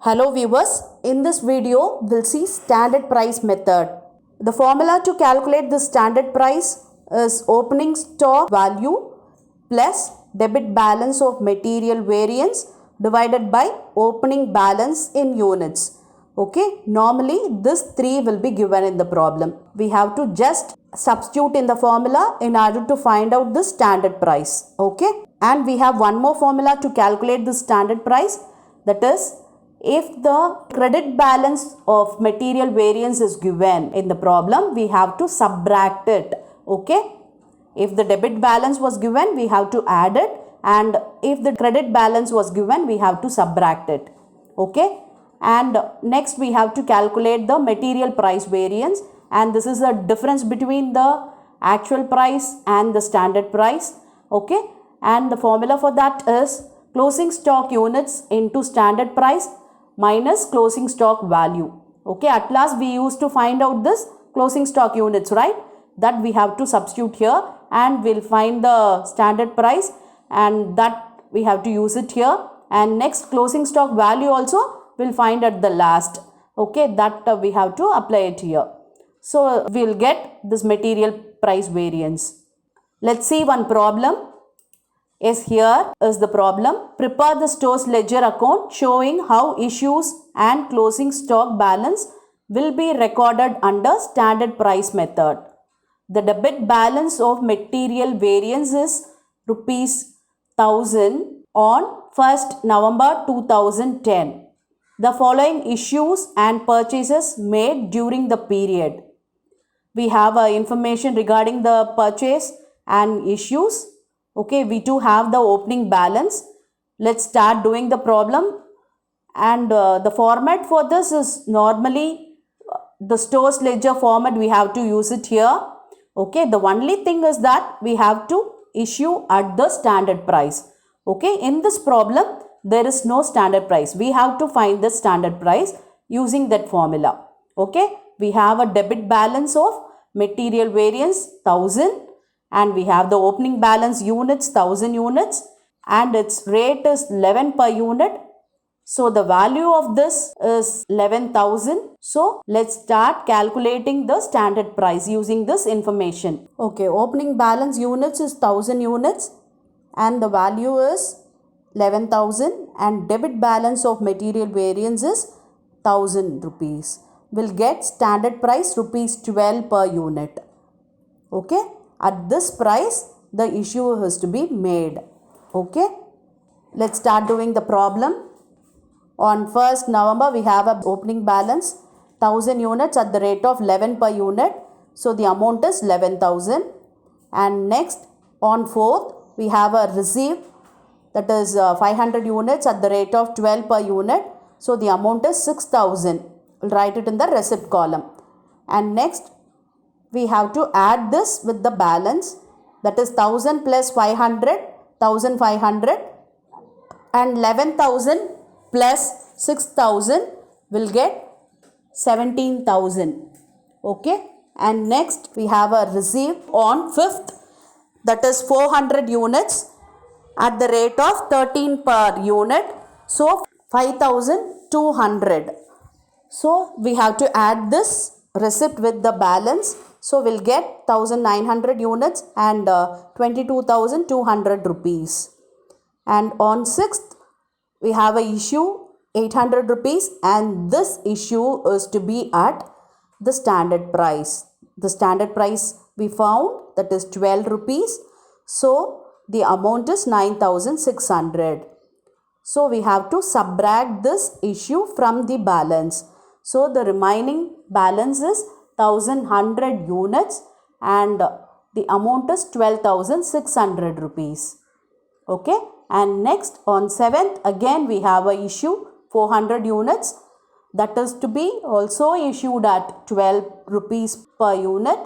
Hello viewers, in this video we'll see standard price method. The formula to calculate the standard price is opening stock value plus debit balance of material variance divided by opening balance in units. Okay, normally this 3 will be given in the problem. We have to just substitute in the formula in order to find out the standard price. Okay, and we have one more formula to calculate the standard price, that is, if the credit balance of material variance is given in the problem, we have to subtract it. Okay, if the debit balance was given, we have to add it, and if the credit balance was given, we have to subtract it. Okay, and next we have to calculate the material price variance, and this is the difference between the actual price and the standard price. Okay, and the formula for that is closing stock units into standard price minus closing stock value. Okay, at last we used to find out this closing stock units, right? That we have to substitute here, and we'll find the standard price, and that we have to use it here. And next, closing stock value also we'll find at the last. Okay, that we have to apply it here. So we'll get this material price variance. Let's see one problem. Yes, here is the problem. Prepare the store's ledger account showing how issues and closing stock balance will be recorded under standard price method. The debit balance of material variance is rupees 1000 on 1st November 2010. The following issues and purchases made during the period. We have information regarding the purchase and issues. Okay, we too have the opening balance. Let's start doing the problem, and the format for this is normally the store's ledger format. We have to use it here. Okay, the only thing is that we have to issue at the standard price. Okay, in this problem there is no standard price. We have to find the standard price using that formula. Okay, we have a debit balance of material variance 1000, and we have the opening balance units 1000 units, and its rate is 11 per unit. So the value of this is 11,000. So let's start calculating the standard price using this information. Okay, opening balance units is 1000 units and the value is 11,000, and debit balance of material variance is 1000 rupees. We'll get standard price rupees 12 per unit. Okay, at this price the issue has to be made. Okay, let's start doing the problem. On 1st November we have a opening balance 1000 units at the rate of 11 per unit. So the amount is 11,000. And next, on 4th we have a receipt, that is 500 units at the rate of 12 per unit. So the amount is 6,000. We'll write it in the receipt column. And next we have to add this with the balance, that is 1000 plus 500, 1500, and 11,000 plus 6,000 will get 17,000. Okay, and next we have a receipt on 5th, that is 400 units at the rate of 13 per unit. So 5,200. So we have to add this receipt with the balance. So we'll get 1900 units and 22,200 rupees. And on 6th we have a issue 800 rupees, and this issue is to be at the standard price. The standard price we found, that is 12 rupees. So the amount is 9,600. So we have to subtract this issue from the balance. So the remaining balance is 1100 units and the amount is 12,600 rupees. Okay, and next on 7th again we have a issue 400 units, that is to be also issued at 12 rupees per unit.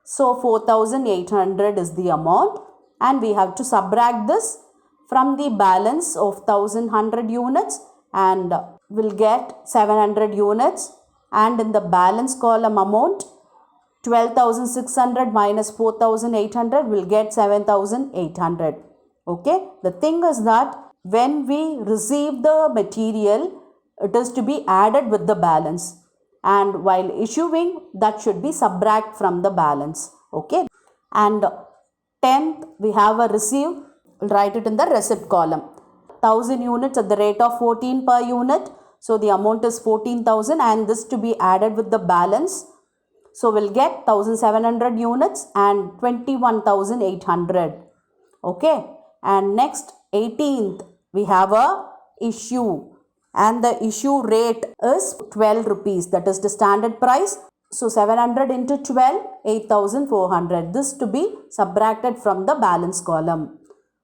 So 4,800 is the amount, and we have to subtract this from the balance of 1100 units, and we'll get 700 units, and in the balance column amount 12,600 minus 4,800 will get 7,800. Okay, the thing is that when we receive the material, it is to be added with the balance, and while issuing, that should be subtract from the balance. Okay, and 10th we have a receive. We'll write it in the receipt column. 1000 units at the rate of 14 per unit, so the amount is 14,000, and this to be added with the balance. So we'll get 1700 units and 21,800. Okay, and next 18th we have a issue, and the issue rate is 12 rupees, that is the standard price. So 700 into 12, 8,400. This to be subtracted from the balance column.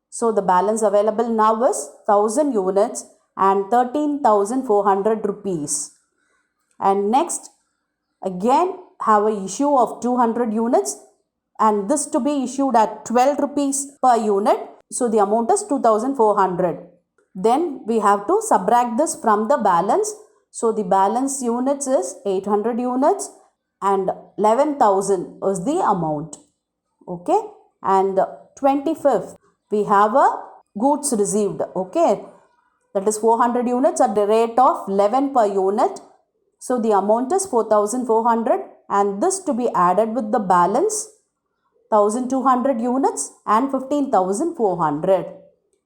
So the balance available now is 1000 units and 13,400 rupees. And next again have a issue of 200 units, and this to be issued at 12 rupees per unit. So the amount is 2,400. Then we have to subtract this from the balance. So the balance units is 800 units and 11,000 is the amount. Okay, and 25th we have a goods received. Okay, that is 400 units at the rate of 11 per unit. So the amount is 4,400, and this to be added with the balance 1,200 units and 15,400.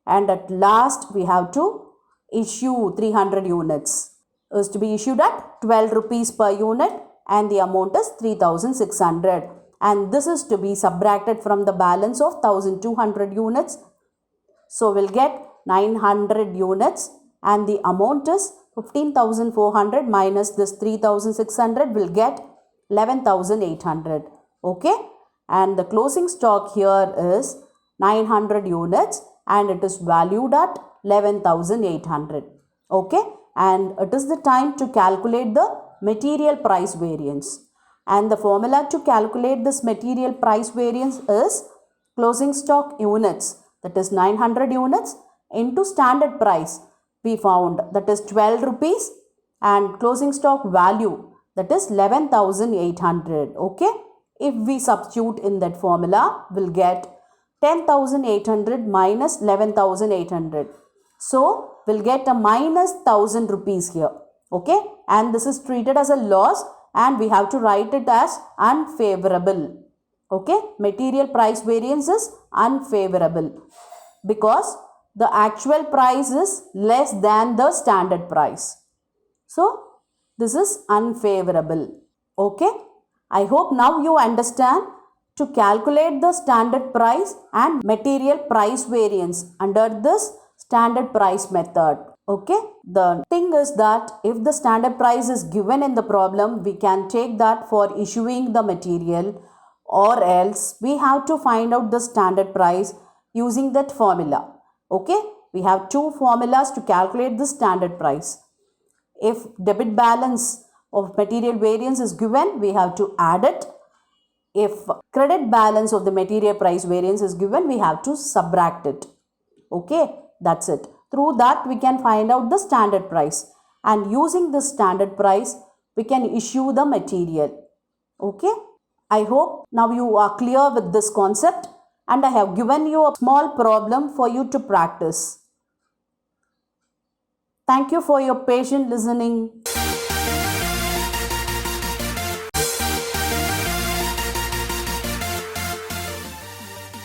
And at last we have to issue 300 units. It is to be issued at 12 rupees per unit, and the amount is 3,600. And this is to be subtracted from the balance of 1,200 units. So we'll get 900 units, and the amount is 15,400 minus this 3,600 will get 11,800. Okay, and the closing stock here is 900 units, and it is valued at 11,800. Okay, and it is the time to calculate the material price variance, and the formula to calculate this material price variance is closing stock units, that is 900 units, into standard price we found, that is 12 rupees, and closing stock value, that is 11,800. Okay, if we substitute in that formula, we'll get 10,800 minus 11,800. So we'll get a minus 1,000 rupees here. Okay, and this is treated as a loss, and we have to write it as unfavorable. Okay, material price variance is unfavorable because the actual price is less than the standard price. So this is unfavorable. Okay, I hope now you understand to calculate the standard price and material price variance under this standard price method. Okay, the thing is that if the standard price is given in the problem, we can take that for issuing the material, or else we have to find out the standard price using that formula. Okay, we have two formulas to calculate the standard price. If debit balance of material variance is given, we have to add it. If credit balance of the material price variance is given, we have to subtract it. Okay, that's it. Through that we can find out the standard price, and using this standard price we can issue the material. Okay, I hope now you are clear with this concept, and I have given you a small problem for you to practice. Thank you for your patient listening.